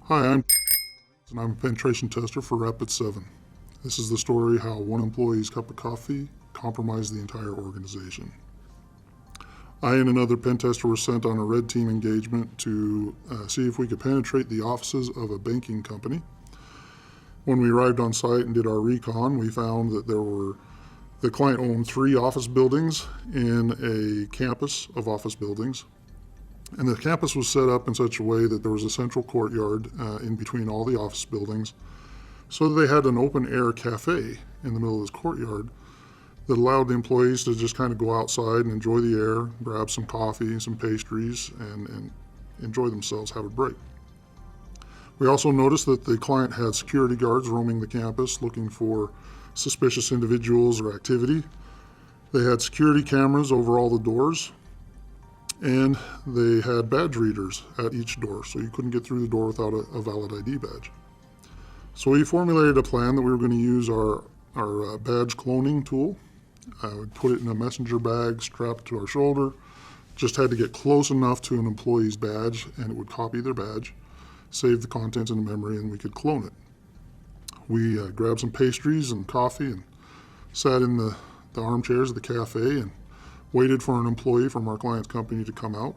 Hi, I'm a penetration tester for Rapid7. This is the story how one employee's cup of coffee compromised the entire organization. I and another pen tester were sent on a red team engagement to see if we could penetrate the offices of a banking company. When we arrived on site and did our recon, we found that the client owned 3 office buildings in a campus of office buildings. And the campus was set up in such a way that there was a central courtyard in between all the office buildings, so they had an open air cafe in the middle of this courtyard that allowed the employees to just kind of go outside and enjoy the air, grab some coffee, some pastries, and enjoy themselves, have a break. We also noticed that the client had security guards roaming the campus looking for suspicious individuals or activity. They had security cameras over all the doors, and they had badge readers at each door, so you couldn't get through the door without a valid ID badge. So we formulated a plan that we were going to use our badge cloning tool. We put it in a messenger bag strapped to our shoulder, just had to get close enough to an employee's badge and it would copy their badge, save the contents in the memory, and we could clone it. We grabbed some pastries and coffee and sat in the armchairs of the cafe and waited for an employee from our client's company to come out.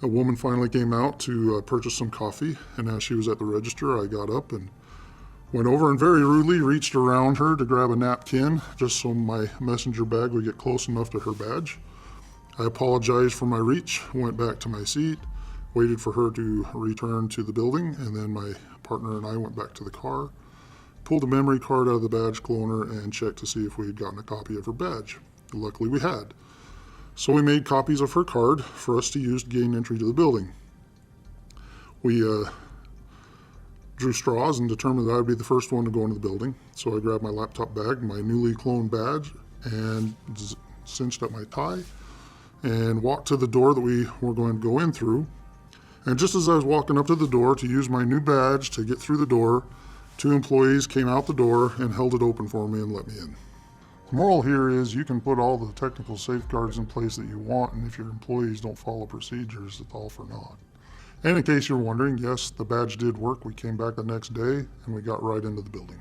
A woman finally came out to purchase some coffee, and as she was at the register, I got up and went over and very rudely reached around her to grab a napkin just so my messenger bag would get close enough to her badge. I apologized for my reach, went back to my seat, waited for her to return to the building, and then my partner and I went back to the car, pulled a memory card out of the badge cloner, and checked to see if we had gotten a copy of her badge. Luckily we had. So we made copies of her card for us to use to gain entry to the building. We drew straws and determined that I would be the first one to go into the building. So I grabbed my laptop bag, my newly cloned badge, and cinched up my tie and walked to the door that we were going to go in through. And just as I was walking up to the door to use my new badge to get through the door, 2 employees came out the door and held it open for me and let me in. The moral here is you can put all the technical safeguards in place that you want, and if your employees don't follow procedures, it's all for naught. And in case you're wondering, yes, the badge did work. We came back the next day and we got right into the building.